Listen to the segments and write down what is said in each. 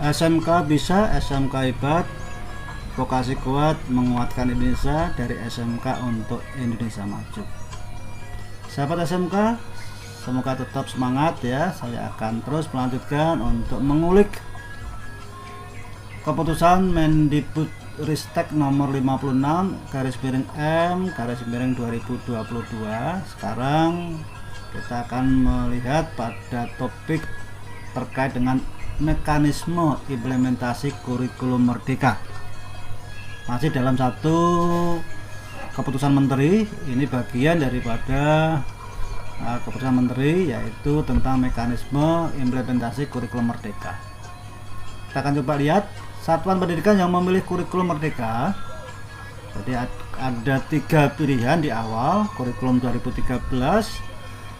SMK bisa, SMK hebat, vokasi kuat menguatkan Indonesia, dari SMK untuk Indonesia maju. Sahabat SMK, semoga tetap semangat ya. Saya akan terus melanjutkan untuk mengulik keputusan Mendikbudristek nomor 56/M/2022. Sekarang kita akan melihat pada topik terkait dengan mekanisme implementasi kurikulum merdeka. Masih dalam satu keputusan menteri, ini bagian daripada keputusan menteri, yaitu tentang mekanisme implementasi kurikulum merdeka. Kita akan coba lihat satuan pendidikan yang memilih kurikulum merdeka. Jadi ada 3 pilihan di awal: kurikulum 2013,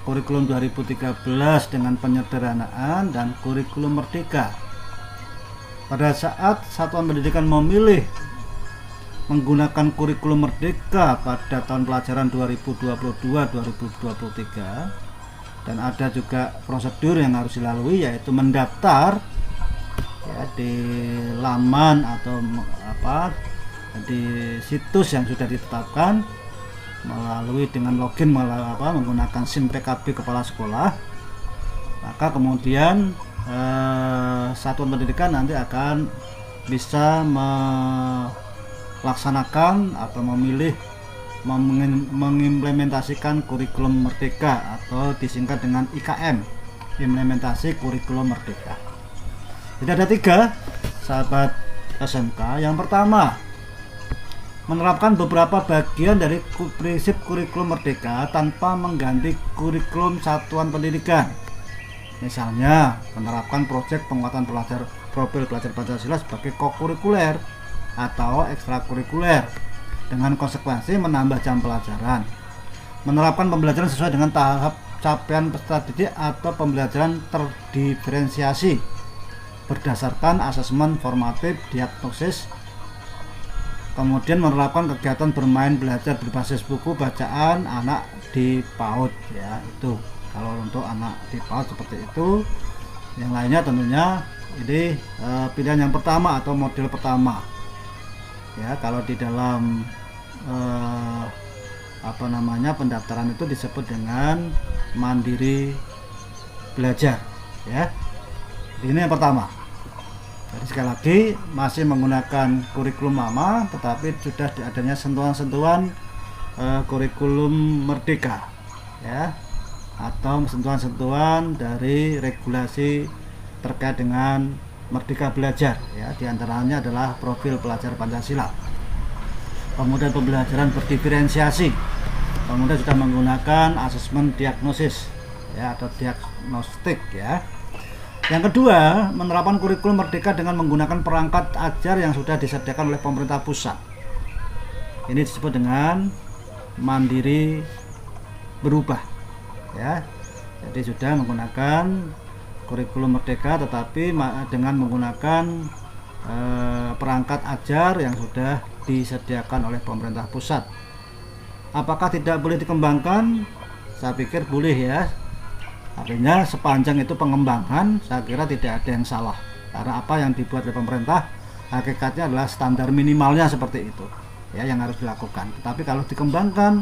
kurikulum 2013 dengan penyederhanaan, dan kurikulum merdeka. Pada saat satuan pendidikan memilih menggunakan kurikulum merdeka pada tahun pelajaran 2022-2023, dan ada juga prosedur yang harus dilalui, yaitu mendaftar ya di laman atau di situs yang sudah ditetapkan melalui dengan login menggunakan SIM PKB kepala sekolah. Maka kemudian satuan pendidikan nanti akan bisa melaksanakan atau memilih mengimplementasikan kurikulum merdeka, atau disingkat dengan IKM, implementasi kurikulum merdeka. Jadi ada 3, sahabat SMK. Yang pertama, menerapkan beberapa bagian dari prinsip kurikulum merdeka tanpa mengganti kurikulum satuan pendidikan. Misalnya, menerapkan proyek penguatan profil pelajar Pancasila sebagai kokurikuler atau ekstrakurikuler dengan konsekuensi menambah jam pelajaran. Menerapkan pembelajaran sesuai dengan tahap capaian peserta didik atau pembelajaran terdiferensiasi berdasarkan asesmen formatif diagnosis. Kemudian menerapkan kegiatan bermain belajar berbasis buku bacaan anak di PAUD ya. Itu kalau untuk anak di PAUD seperti itu. Yang lainnya tentunya ini pilihan yang pertama atau model pertama ya. Kalau di dalam pendaftaran itu disebut dengan mandiri belajar ya. Ini yang pertama. Jadi sekali lagi masih menggunakan kurikulum lama, tetapi sudah adanya sentuhan-sentuhan kurikulum merdeka ya, atau sentuhan-sentuhan dari regulasi terkait dengan merdeka belajar ya. Diantaranya adalah profil pelajar Pancasila, kemudian pembelajaran berdiferensiasi, kemudian sudah menggunakan asesmen diagnosis ya, atau diagnostik ya. Yang kedua, menerapkan kurikulum merdeka dengan menggunakan perangkat ajar yang sudah disediakan oleh pemerintah pusat. Ini disebut dengan mandiri berubah ya. Jadi sudah menggunakan kurikulum merdeka tetapi dengan menggunakan perangkat ajar yang sudah disediakan oleh pemerintah pusat. Apakah tidak boleh dikembangkan? Saya pikir boleh ya. Artinya sepanjang itu pengembangan, saya kira tidak ada yang salah, karena apa yang dibuat oleh pemerintah hakikatnya adalah standar minimalnya seperti itu ya, yang harus dilakukan. Tetapi kalau dikembangkan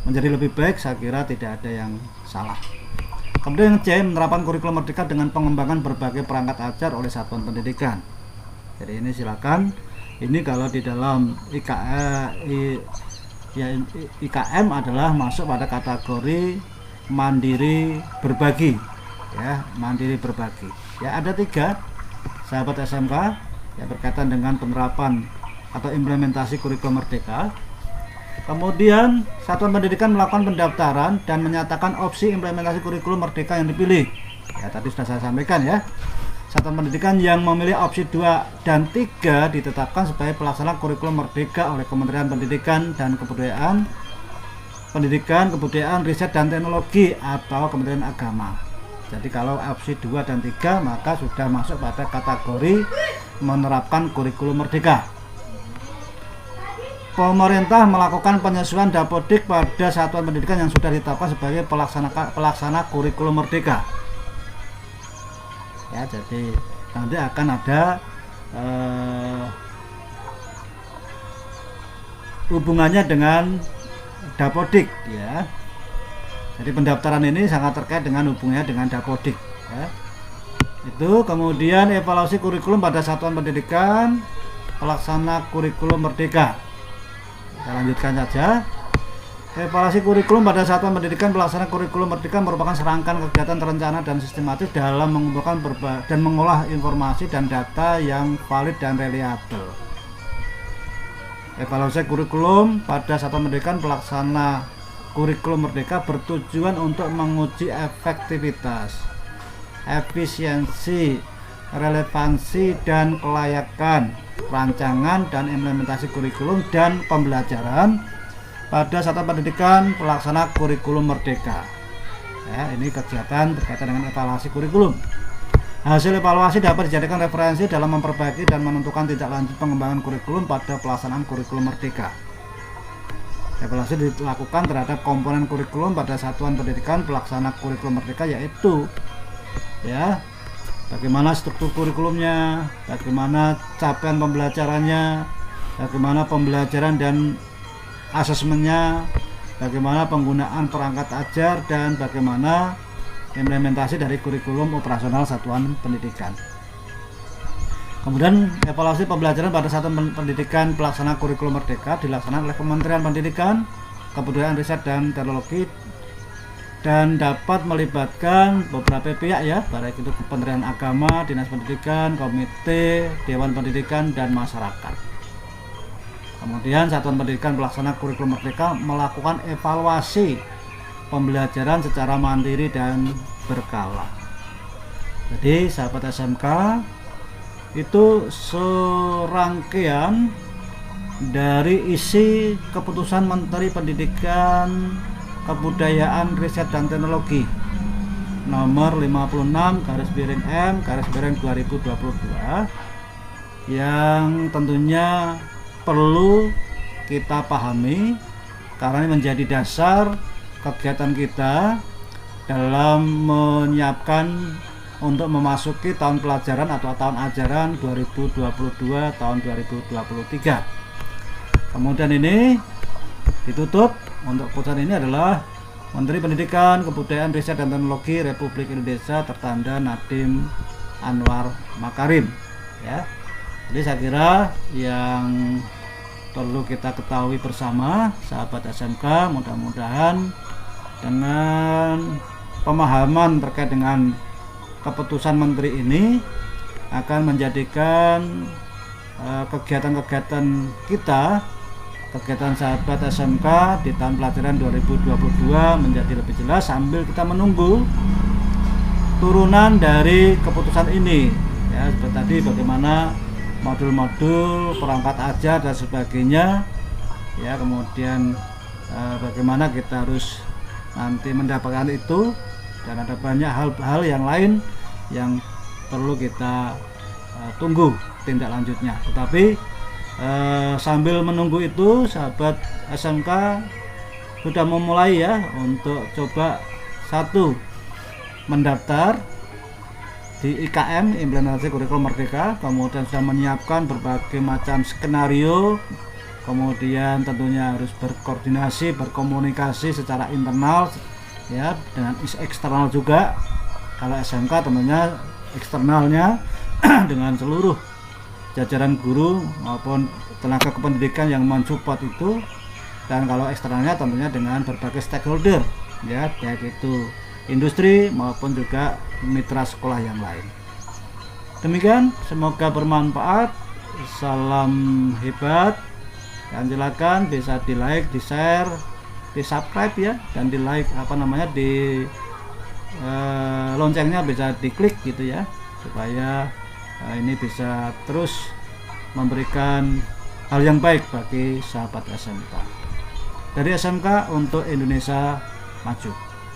menjadi lebih baik, saya kira tidak ada yang salah. Kemudian yang C, menerapkan kurikulum merdeka dengan pengembangan berbagai perangkat ajar oleh satuan pendidikan. Jadi ini silakan, ini kalau di dalam IKM adalah masuk pada kategori mandiri berbagi ya, mandiri berbagi ya. Ada 3, sahabat SMK, yang berkaitan dengan penerapan atau implementasi kurikulum merdeka. Kemudian satuan pendidikan melakukan pendaftaran dan menyatakan opsi implementasi kurikulum merdeka yang dipilih ya. Tadi sudah saya sampaikan ya, satuan pendidikan yang memilih opsi 2 dan 3 ditetapkan sebagai pelaksana kurikulum merdeka oleh Kementerian Pendidikan dan Kebudayaan, Riset dan Teknologi atau Kementerian Agama. Jadi kalau opsi 2 dan 3 maka sudah masuk pada kategori menerapkan kurikulum merdeka. Pemerintah melakukan penyesuaian dapodik pada satuan pendidikan yang sudah ditetapkan sebagai pelaksana kurikulum merdeka. Ya, jadi nanti akan ada hubungannya dengan Dapodik ya. Jadi pendaftaran ini sangat terkait dengan hubungannya dengan Dapodik ya. Itu kemudian evaluasi kurikulum pada satuan pendidikan pelaksana kurikulum merdeka. Kita lanjutkan saja. Evaluasi kurikulum pada satuan pendidikan pelaksana kurikulum merdeka merupakan serangkaian kegiatan terencana dan sistematis dalam mengumpulkan dan mengolah informasi dan data yang valid dan reliabel. Evaluasi kurikulum pada satuan pendidikan pelaksana kurikulum merdeka bertujuan untuk menguji efektivitas, efisiensi, relevansi, dan kelayakan rancangan dan implementasi kurikulum dan pembelajaran pada satuan pendidikan pelaksana kurikulum merdeka. Ya, ini kegiatan berkaitan dengan evaluasi kurikulum. Hasil evaluasi dapat dijadikan referensi dalam memperbaiki dan menentukan tindak lanjut pengembangan kurikulum pada pelaksanaan kurikulum merdeka. Evaluasi dilakukan terhadap komponen kurikulum pada satuan pendidikan pelaksana kurikulum merdeka, yaitu ya, bagaimana struktur kurikulumnya, bagaimana capaian pembelajarannya, bagaimana pembelajaran dan asesmennya, bagaimana penggunaan perangkat ajar, dan bagaimana implementasi dari kurikulum operasional satuan pendidikan. Kemudian evaluasi pembelajaran pada satuan pendidikan pelaksana kurikulum merdeka dilaksanakan oleh Kementerian Pendidikan, Kebudayaan, Riset, dan Teknologi, dan dapat melibatkan beberapa pihak ya, baik itu Kementerian Agama, Dinas Pendidikan, Komite, Dewan Pendidikan, dan masyarakat. Kemudian satuan pendidikan pelaksana kurikulum merdeka melakukan evaluasi pembelajaran secara mandiri dan berkala. Jadi sahabat SMK, itu serangkaian dari isi keputusan Menteri Pendidikan, Kebudayaan, Riset, dan Teknologi nomor 56/M/2022 yang tentunya perlu kita pahami karena ini menjadi dasar kegiatan kita dalam menyiapkan untuk memasuki tahun pelajaran atau tahun ajaran 2022 tahun 2023. Kemudian ini ditutup untuk keputusan ini adalah Menteri Pendidikan, Kebudayaan, Riset, dan Teknologi Republik Indonesia tertanda Nadiem Anwar Makarim ya. Jadi saya kira yang perlu kita ketahui bersama sahabat SMK, mudah-mudahan dengan pemahaman terkait dengan keputusan menteri ini akan menjadikan kegiatan-kegiatan kita, kegiatan sahabat SMK di tahun pelajaran 2022 menjadi lebih jelas sambil kita menunggu turunan dari keputusan ini ya, seperti tadi bagaimana modul-modul perangkat ajar dan sebagainya ya, kemudian bagaimana kita harus nanti mendapatkan itu, dan ada banyak hal-hal yang lain yang perlu kita tunggu tindak lanjutnya. Tetapi sambil menunggu itu sahabat SMK sudah memulai ya untuk coba satu mendaftar di IKM implementasi kurikulum merdeka, kemudian sudah menyiapkan berbagai macam skenario, kemudian tentunya harus berkoordinasi, berkomunikasi secara internal ya dengan eksternal juga. Kalau SMK tentunya eksternalnya dengan seluruh jajaran guru maupun tenaga kependidikan yang mensupport itu, dan kalau eksternalnya tentunya dengan berbagai stakeholder ya, baik itu industri maupun juga mitra sekolah yang lain. Demikian, semoga bermanfaat. Salam hebat, dan silakan bisa di like, di share, di subscribe ya, dan di like di loncengnya bisa diklik gitu ya, supaya ini bisa terus memberikan hal yang baik bagi sahabat SMK. Dari SMK untuk Indonesia Maju.